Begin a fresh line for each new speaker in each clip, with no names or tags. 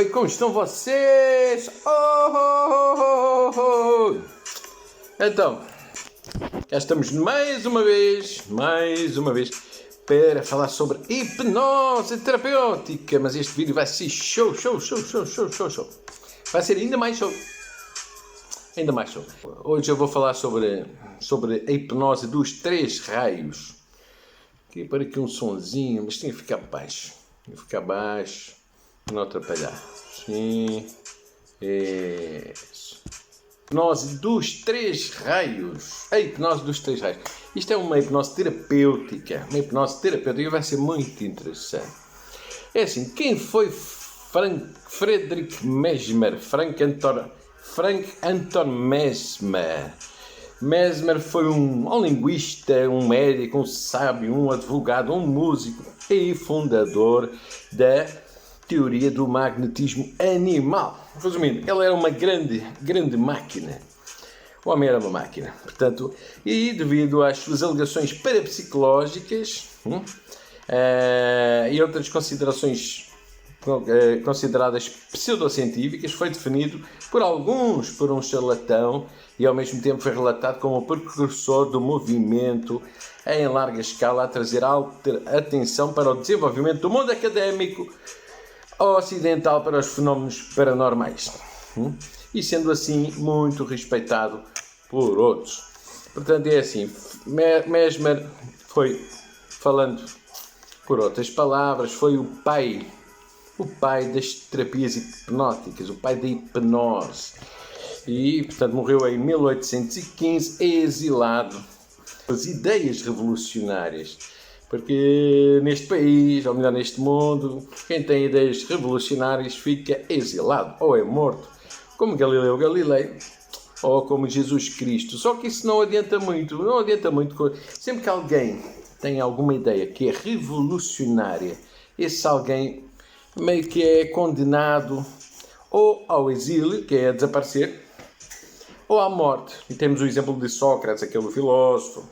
ver como estão vocês. Então, cá estamos mais uma vez, para falar sobre hipnose terapêutica. Mas este vídeo vai ser show. Vai ser ainda mais show. Hoje eu vou falar sobre a hipnose dos 3 raios. Queria pôr aqui um sonzinho, mas tinha que ficar baixo. Para não atrapalhar. Sim. Isso. Hipnose dos 3 raios. A hipnose dos 3 raios. Isto é uma hipnose terapêutica. Vai ser muito interessante. É assim, quem foi Friedrich Mesmer? Frank Anton Mesmer. Mesmer foi um linguista, um médico, um sábio, um advogado, um músico e fundador da teoria do magnetismo animal. Resumindo, ele era uma grande máquina. O homem era uma máquina. Portanto, e devido às suas alegações parapsicológicas e outras considerações consideradas pseudocientíficas, foi definido por alguns por um charlatão e ao mesmo tempo foi relatado como o precursor do movimento em larga escala a trazer atenção para o desenvolvimento do mundo académico ocidental para os fenómenos paranormais e sendo assim muito respeitado por outros. Portanto, é assim, Mesmer foi, falando por outras palavras, foi o pai das terapias hipnóticas, o pai da hipnose. E, portanto, morreu em 1815, exilado. As ideias revolucionárias. Porque neste país, ou melhor, neste mundo, quem tem ideias revolucionárias fica exilado, ou é morto, como Galileu Galilei, ou como Jesus Cristo. Só que isso não adianta muito. Sempre que alguém tem alguma ideia que é revolucionária, esse alguém meio que é condenado ou ao exílio, que é a desaparecer, ou à morte. E temos o exemplo de Sócrates, aquele filósofo,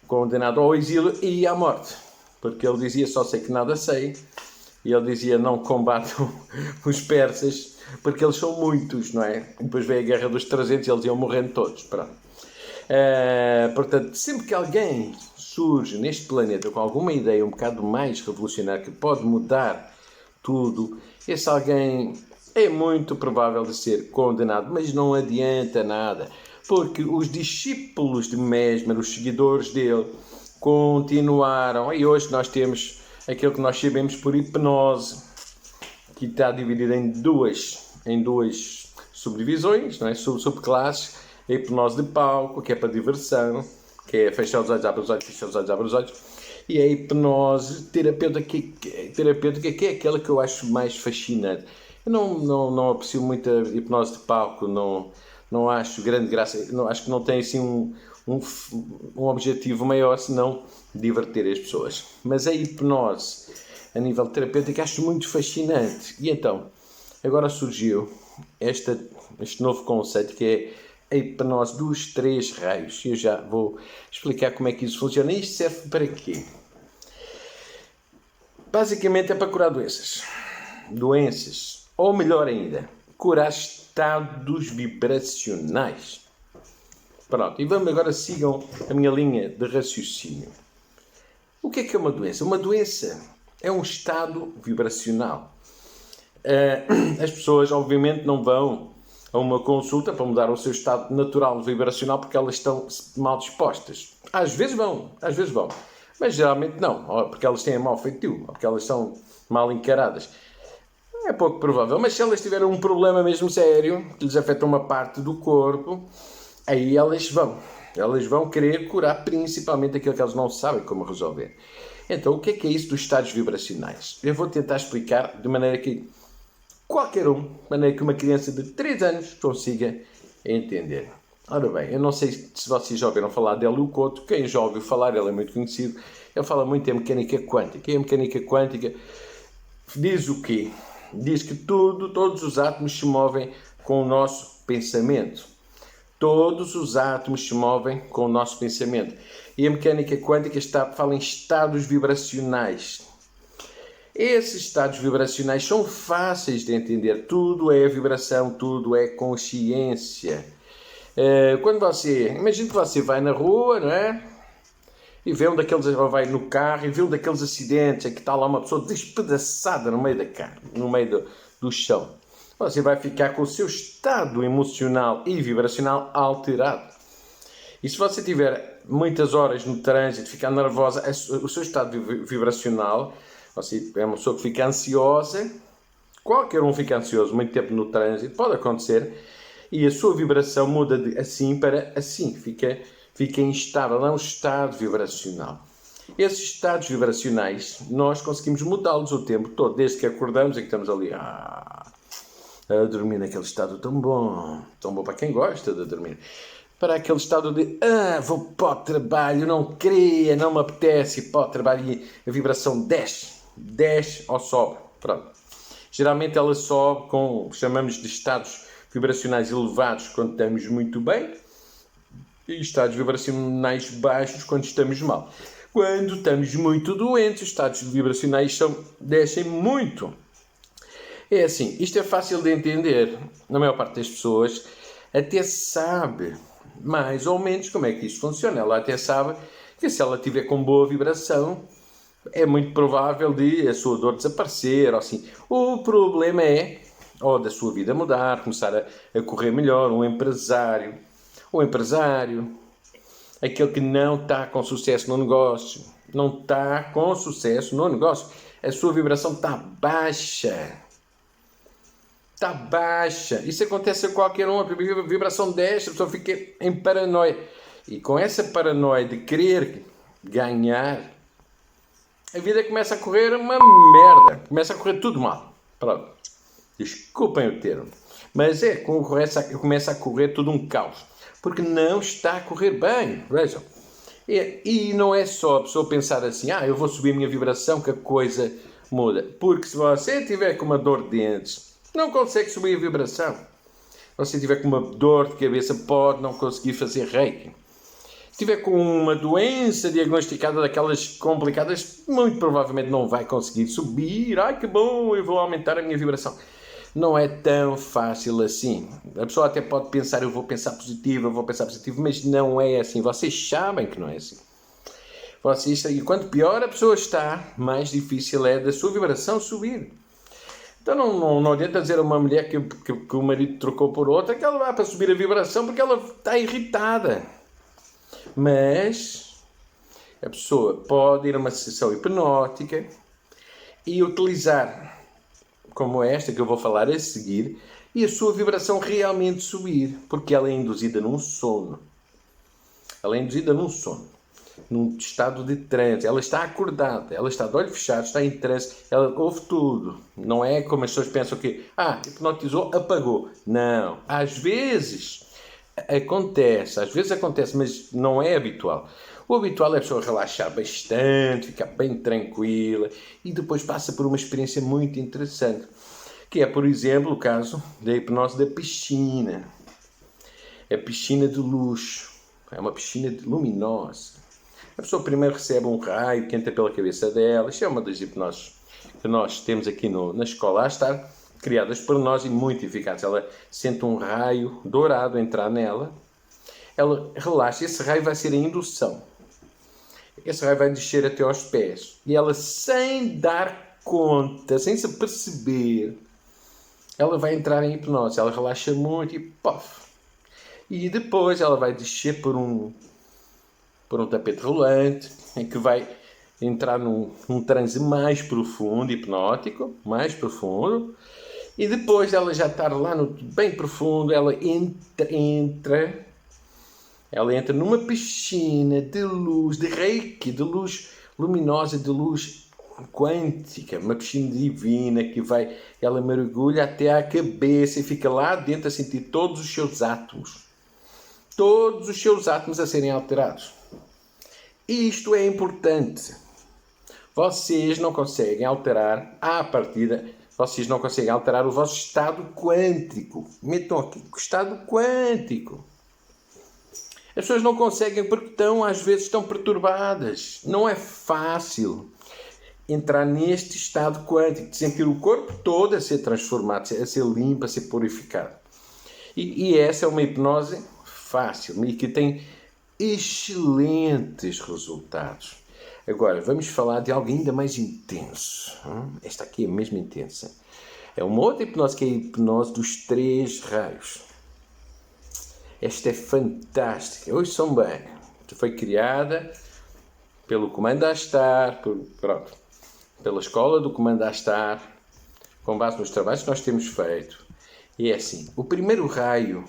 condenado ao exílio e à morte, porque ele dizia só sei que nada sei, e ele dizia não combatam os persas, porque eles são muitos, não é? E depois veio a guerra dos 300 e eles iam morrendo todos. Portanto, sempre que alguém surge neste planeta com alguma ideia um bocado mais revolucionária que pode mudar tudo, esse alguém é muito provável de ser condenado, mas não adianta nada, porque os discípulos de Mesmer, os seguidores dele, continuaram, e hoje nós temos aquilo que nós sabemos por hipnose, que está dividida em duas subdivisões, não é? Subclasses. A hipnose de palco, que é para diversão, que é fechar os olhos, abre os olhos, fechar os olhos, abre os olhos, e a hipnose terapêutica, que é aquela que eu acho mais fascinante. Eu não aprecio muito a hipnose de palco, não acho grande graça, acho que não tem assim um objetivo maior senão divertir as pessoas. Mas a hipnose a nível terapêutico acho muito fascinante. E então, agora surgiu este novo conceito que é a hipnose dos 3 raios. Eu já vou explicar como é que isso funciona. E isto serve para quê? Basicamente é para curar doenças, ou melhor ainda, curar estados vibracionais. Pronto, e vamos agora, sigam a minha linha de raciocínio. O que é uma doença? Uma doença é um estado vibracional. As pessoas, obviamente, não vão a uma consulta para mudar o seu estado natural vibracional porque elas estão mal dispostas. Às vezes vão, mas geralmente não, ou porque elas têm mau feitio, ou porque elas são mal encaradas. É pouco provável, mas se elas tiverem um problema mesmo sério, que lhes afeta uma parte do corpo, aí elas vão querer curar principalmente aquilo que elas não sabem como resolver. Então, o que é isso dos estados vibracionais? Eu vou tentar explicar de maneira que uma criança de 3 anos consiga entender. Ora bem, eu não sei se vocês já ouviram falar de Hélio Couto. Quem já ouviu falar, ele é muito conhecido. Ele fala muito em mecânica quântica. E a mecânica quântica diz o quê? Diz que todos os átomos se movem com o nosso pensamento. Todos os átomos se movem com o nosso pensamento. E a mecânica quântica fala em estados vibracionais. Esses estados vibracionais são fáceis de entender. Tudo é vibração, tudo é consciência. Quando imagina que você vai na rua, não é? E vê um daqueles, ou vai no carro e vê um daqueles acidentes em que está lá uma pessoa despedaçada no meio da carne, no meio do chão. Você vai ficar com o seu estado emocional e vibracional alterado. E se você tiver muitas horas no trânsito, ficar nervosa, o seu estado vibracional, você é uma pessoa que fica ansiosa, qualquer um fica ansioso muito tempo no trânsito, pode acontecer, e a sua vibração muda de assim para assim, fica instável, é um estado vibracional. Esses estados vibracionais, nós conseguimos mudá-los o tempo todo, desde que acordamos e que estamos ali a dormir naquele estado tão bom para quem gosta de dormir, para aquele estado de vou para o trabalho, não queria, não me apetece ir para o trabalho, e a vibração desce ou sobe. Pronto. Geralmente ela sobe chamamos de estados vibracionais elevados quando estamos muito bem, e estados vibracionais baixos quando estamos mal. Quando estamos muito doentes, os estados vibracionais descem muito. É assim, isto é fácil de entender. Na maior parte das pessoas até sabe mais ou menos como é que isto funciona. Ela até sabe que se ela tiver com boa vibração, é muito provável de a sua dor desaparecer, ou assim. O problema é, ou da sua vida mudar, começar a correr melhor, um empresário, aquele que não está com sucesso no negócio, a sua vibração está baixa. Isso acontece a qualquer um, a vibração desce, a pessoa fica em paranoia. E com essa paranoia de querer ganhar, a vida começa a correr uma merda. Começa a correr tudo mal. Pronto. Desculpem o termo. Mas começa a correr tudo um caos. Porque não está a correr bem. Vejam. E não é só a pessoa pensar assim, eu vou subir a minha vibração que a coisa muda. Porque se você tiver com uma dor de dentes, não consegue subir a vibração. Se você tiver com uma dor de cabeça, pode não conseguir fazer reiki. Se tiver com uma doença diagnosticada daquelas complicadas, muito provavelmente não vai conseguir subir. Ai, que bom, eu vou aumentar a minha vibração. Não é tão fácil assim. A pessoa até pode pensar, eu vou pensar positivo, mas não é assim. Vocês sabem que não é assim. E quanto pior a pessoa está, mais difícil é da sua vibração subir. Então não adianta dizer a uma mulher que o marido trocou por outra que ela vai para subir a vibração porque ela está irritada. Mas a pessoa pode ir a uma sessão hipnótica e utilizar como esta que eu vou falar a seguir e a sua vibração realmente subir, porque ela é induzida num sono. Num estado de transe, ela está acordada, ela está de olho fechado, está em transe, ela ouve tudo. Não é como as pessoas pensam que, hipnotizou, apagou. Não, às vezes acontece, mas não é habitual. O habitual é a pessoa relaxar bastante, ficar bem tranquila e depois passa por uma experiência muito interessante, que é, por exemplo, o caso da hipnose da piscina. A piscina de luz, é uma piscina luminosa. A pessoa primeiro recebe um raio que entra pela cabeça dela. Isto é uma das hipnoses que nós temos aqui na escola a estar, criadas por nós e muito eficazes. Ela sente um raio dourado entrar nela, ela relaxa, esse raio vai ser a indução. Esse raio vai descer até aos pés. E ela, sem dar conta, sem se perceber, ela vai entrar em hipnose. Ela relaxa muito e pof! E depois ela vai descer por um tapete rolante, em que vai entrar num transe mais profundo, hipnótico, mais profundo, e depois dela já estar lá bem profundo, ela entra numa piscina de luz, de reiki, de luz luminosa, de luz quântica, uma piscina divina ela mergulha até à cabeça e fica lá dentro a sentir todos os seus átomos a serem alterados. Isto é importante. Vocês não conseguem alterar à partida, vocês não conseguem alterar o vosso estado quântico. Metam aqui, estado quântico. As pessoas não conseguem porque às vezes estão perturbadas. Não é fácil. entrar neste estado quântico, de sentir o corpo todo a ser transformado, a ser limpo, a ser purificado. E essa é uma hipnose fácil e que tem excelentes resultados. Agora, vamos falar de algo ainda mais intenso. Esta aqui é mesmo intensa. É uma outra hipnose que é a hipnose dos 3 raios. Esta é fantástica. Hoje são bem. Foi criada pelo Comando Astar, pela escola do Comando Astar, com base nos trabalhos que nós temos feito. E é assim, o primeiro raio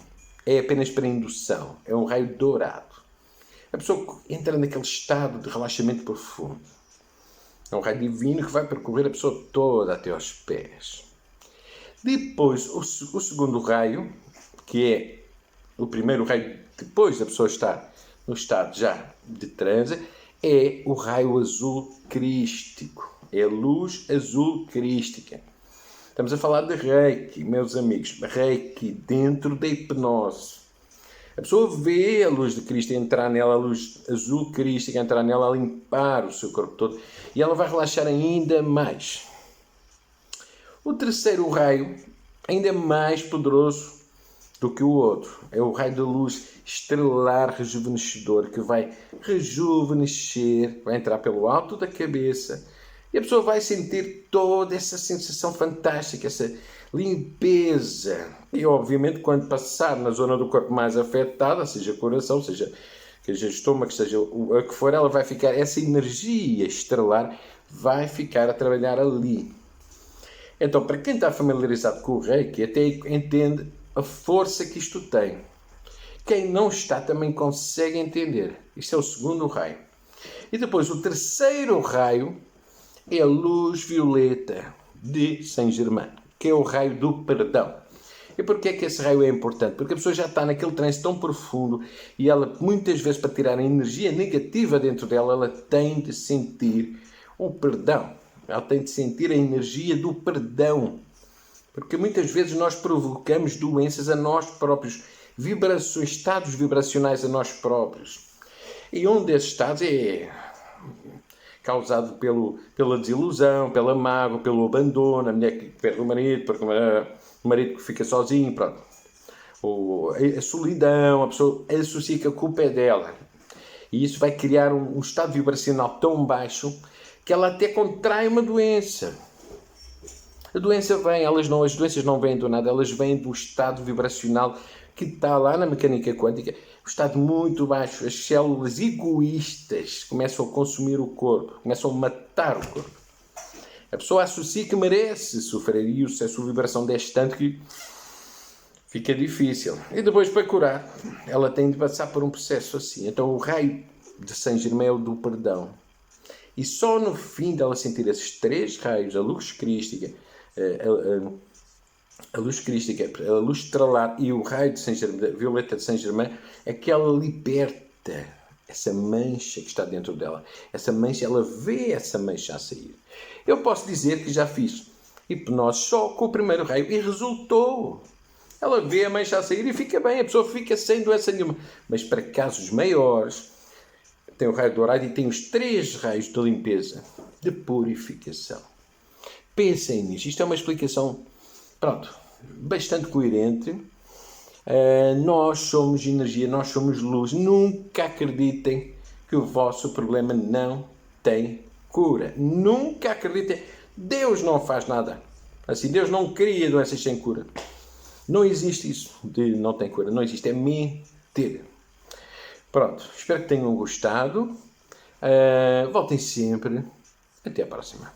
é apenas para indução, é um raio dourado. A pessoa entra naquele estado de relaxamento profundo. É um raio divino que vai percorrer a pessoa toda até aos pés. Depois, o segundo raio, que é o primeiro raio depois da pessoa estar no estado já de transe, é o raio azul crístico. É a luz azul crística. Estamos a falar de Reiki, meus amigos. Reiki dentro da hipnose. A pessoa vê a luz de Cristo entrar nela, a luz azul crística entrar nela, a limpar o seu corpo todo. E ela vai relaxar ainda mais. O terceiro raio, ainda mais poderoso do que o outro, é o raio da luz estelar rejuvenescedor, que vai rejuvenescer, vai entrar pelo alto da cabeça. E a pessoa vai sentir toda essa sensação fantástica, essa limpeza. E, obviamente, quando passar na zona do corpo mais afetada, seja coração, seja estômago, seja o que for, ela vai ficar, essa energia estelar vai ficar a trabalhar ali. Então, para quem está familiarizado com o Reiki, até entende a força que isto tem. Quem não está também consegue entender. Isto é o segundo raio. E depois, o terceiro raio é a luz violeta de Saint-Germain, que é o raio do perdão. E porquê é que esse raio é importante? Porque a pessoa já está naquele trance tão profundo e ela, muitas vezes, para tirar a energia negativa dentro dela, ela tem de sentir o perdão. Ela tem de sentir a energia do perdão. Porque muitas vezes nós provocamos doenças a nós próprios, vibrações, estados vibracionais a nós próprios. E um desses estados é causado pela desilusão, pela mágoa, pelo abandono, a mulher que perde o marido, porque o marido que fica sozinho, pronto. A solidão, a pessoa associa que a culpa é dela. E isso vai criar um estado vibracional tão baixo que ela até contrai uma doença. A doença vem, as doenças não vêm do nada, elas vêm do estado vibracional que está lá na mecânica quântica, um estado muito baixo. As células egoístas começam a consumir o corpo, começam a matar o corpo. A pessoa associa que merece sofrer e o excesso de vibração desce tanto que fica difícil. E depois, para curar, ela tem de passar por um processo assim. Então, o raio de Saint-Germain é o do perdão. E só no fim dela sentir esses 3 raios, a luz crística, a luz crística, a luz estrelar e o raio de Saint-Germain, violeta de Saint-Germain, é que ela liberta essa mancha que está dentro dela. Essa mancha, ela vê essa mancha a sair. Eu posso dizer que já fiz hipnose só com o primeiro raio e resultou. Ela vê a mancha a sair e fica bem, a pessoa fica sem doença nenhuma. Mas para casos maiores, tem o raio dourado e tem os 3 raios de limpeza, de purificação. Pensem nisto. Isto é uma explicação, bastante coerente. Nós somos energia, nós somos luz. Nunca acreditem que o vosso problema não tem cura. Nunca acreditem. Deus não faz nada assim. Deus não cria doenças sem cura. Não existe isso de não tem cura. Não existe. É mentira. Pronto. Espero que tenham gostado. Voltem sempre. Até a próxima.